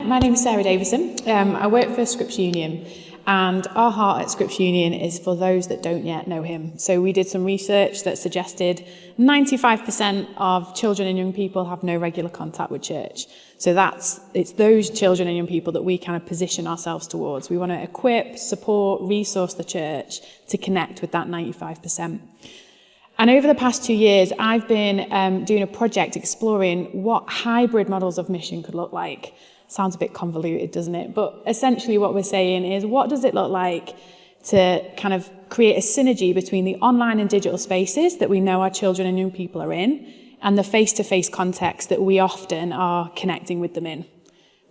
my name is Sarah Davison. I work for Scripture Uni, and our heart at Scripture Uni is for those that don't yet know him. So we did some research that suggested 95% of children and young people have no regular contact with church. So it's those children and young people that we kind of position ourselves towards. We want to equip, support, resource the church to connect with that 95%. And over the past 2 years, I've been doing a project exploring what hybrid models of mission could look like. Sounds a bit convoluted, doesn't it? But essentially what we're saying is, what does it look like to kind of create a synergy between the online and digital spaces that we know our children and young people are in, and the face-to-face context that we often are connecting with them in?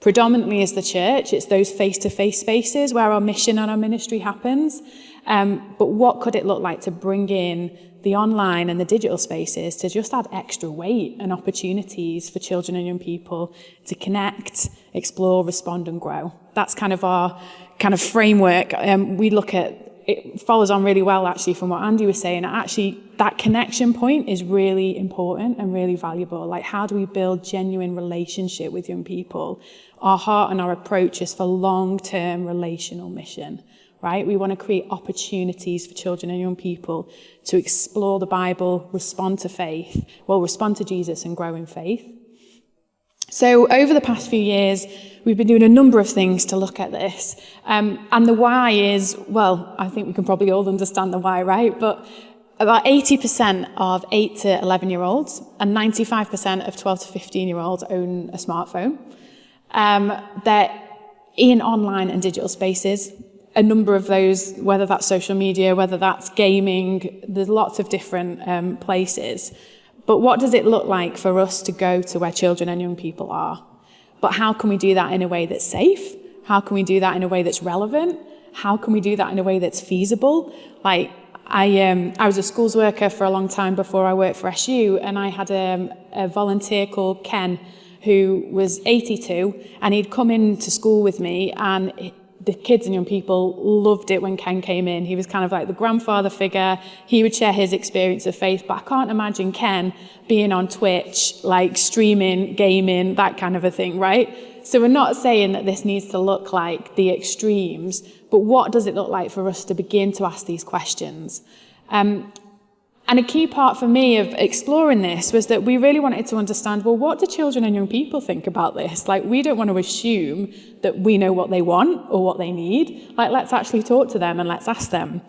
Predominantly as the church, it's those face-to-face spaces where our mission and our ministry happens. But what could it look like to bring in the online and the digital spaces to just add extra weight and opportunities for children and young people to connect, explore, respond and grow? That's kind of our kind of framework. We look at, it follows on really well actually from what Andy was saying. Actually, that connection point is really important and really valuable. Like, how do we build genuine relationship with young people? Our heart and our approach is for long-term relational mission. Right? We want to create opportunities for children and young people to explore the Bible, respond to Jesus and grow in faith. So over the past few years, we've been doing a number of things to look at this. And the why is, well, I think we can probably all understand the why, right? But about 80% of 8 to 11-year-olds and 95% of 12 to 15-year-olds own a smartphone. They're in online and digital spaces. A number of those, whether that's social media, whether that's gaming, there's lots of different places. But what does it look like for us to go to where children and young people are? But how can we do that in a way that's safe? How can we do that in a way that's relevant? How can we do that in a way that's feasible? Like, I was a schools worker for a long time before I worked for SU, and I had a volunteer called Ken, who was 82, and he'd come into school with me, and the kids and young people loved it when Ken came in. He was kind of like the grandfather figure. He would share his experience of faith, but I can't imagine Ken being on Twitch, like streaming, gaming, that kind of a thing, right? So we're not saying that this needs to look like the extremes, but what does it look like for us to begin to ask these questions? And a key part for me of exploring this was that we really wanted to understand, well, what do children and young people think about this? Like, we don't want to assume that we know what they want or what they need. Like, let's actually talk to them and let's ask them.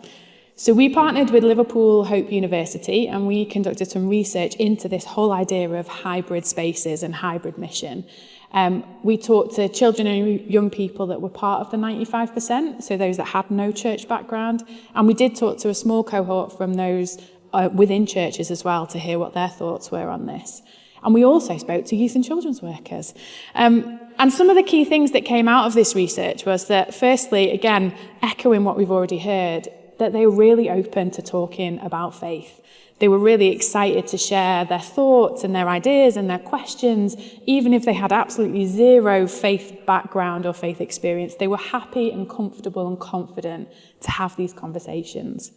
So we partnered with Liverpool Hope University, and we conducted some research into this whole idea of hybrid spaces and hybrid mission. We talked to children and young people that were part of the 95%, so those that had no church background. And we did talk to a small cohort from those within churches as well to hear what their thoughts were on this. And we also spoke to youth and children's workers. And some of the key things that came out of this research was that, firstly, again, echoing what we've already heard, that they were really open to talking about faith. They were really excited to share their thoughts and their ideas and their questions, even if they had absolutely zero faith background or faith experience. They were happy and comfortable and confident to have these conversations.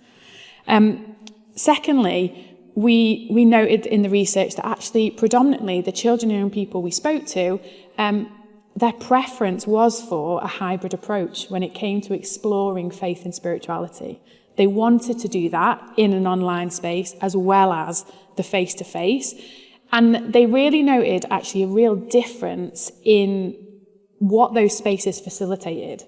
Secondly, we noted in the research that actually predominantly the children and young people we spoke to, their preference was for a hybrid approach when it came to exploring faith and spirituality. They wanted to do that in an online space as well as the face-to-face. And they really noted actually a real difference in what those spaces facilitated.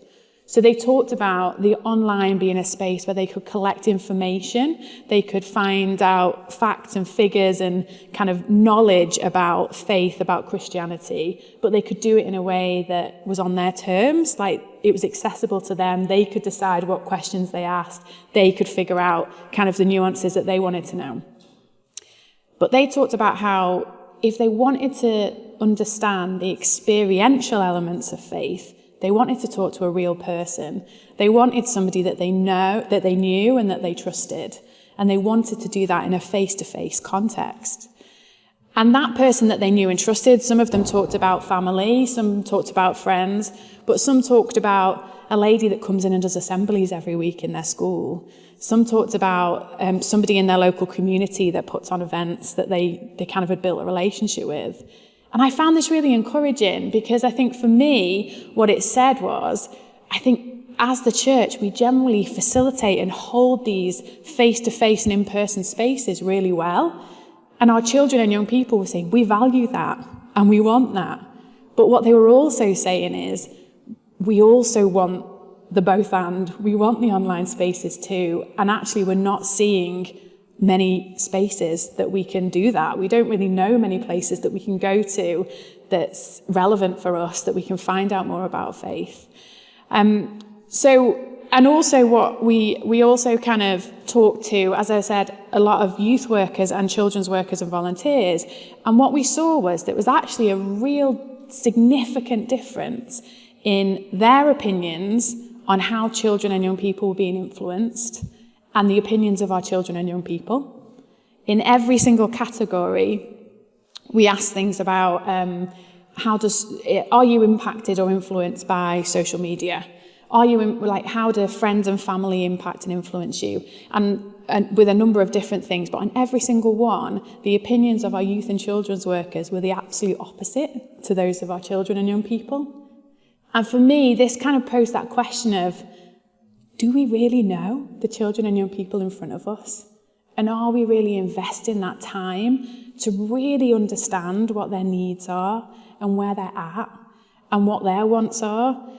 So they talked about the online being a space where they could collect information, they could find out facts and figures and kind of knowledge about faith, about Christianity, but they could do it in a way that was on their terms, like it was accessible to them. They could decide what questions they asked. They could figure out kind of the nuances that they wanted to know. But they talked about how if they wanted to understand the experiential elements of faith, they wanted to talk to a real person. They wanted somebody that they knew and that they trusted. And they wanted to do that in a face-to-face context. And that person that they knew and trusted, some of them talked about family, some talked about friends, but some talked about a lady that comes in and does assemblies every week in their school. Some talked about somebody in their local community that puts on events that they kind of had built a relationship with. And I found this really encouraging because I think for me, what it said was, I think as the church, we generally facilitate and hold these face-to-face and in-person spaces really well. And our children and young people were saying, we value that and we want that. But what they were also saying is, we also want the both and. We want the online spaces too. And actually, we're not seeing many spaces that we can do that. We don't really know many places that we can go to that's relevant for us, that we can find out more about faith. And also what we also kind of talked to, as I said, a lot of youth workers and children's workers and volunteers. And what we saw was there was actually a real significant difference in their opinions on how children and young people were being influenced and the opinions of our children and young people. In every single category, we asked things about are you impacted or influenced by social media? How do friends and family impact and influence you? And with a number of different things, but on every single one, the opinions of our youth and children's workers were the absolute opposite to those of our children and young people. And for me, this kind of posed that question of, do we really know the children and young people in front of us? And are we really investing that time to really understand what their needs are and where they're at and what their wants are?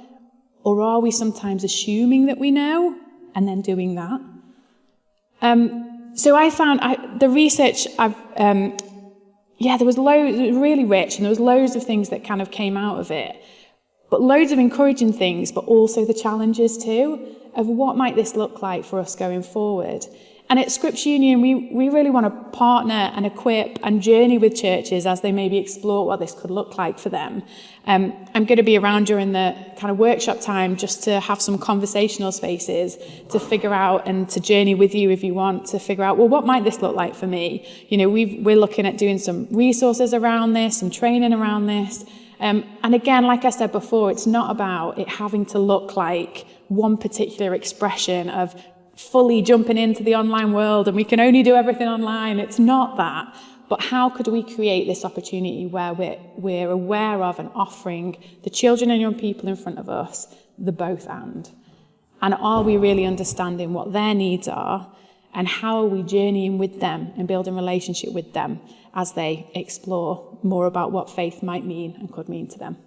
Or are we sometimes assuming that we know and then doing that? So I found the research, there was loads, it was really rich, and there was loads of things that kind of came out of it. But loads of encouraging things, but also the challenges too, of what might this look like for us going forward. And at Scripture Union, we really want to partner and equip and journey with churches as they maybe explore what this could look like for them. I'm going to be around during the kind of workshop time just to have some conversational spaces to figure out and to journey with you if you want to figure out, well, what might this look like for me? You know, we're looking at doing some resources around this, some training around this. And again, like I said before, it's not about it having to look like one particular expression of fully jumping into the online world and we can only do everything online. It's not that. But how could we create this opportunity where we're aware of and offering the children and young people in front of us the both and? And are we really understanding what their needs are and how are we journeying with them and building relationship with them as they explore more about what faith might mean and could mean to them?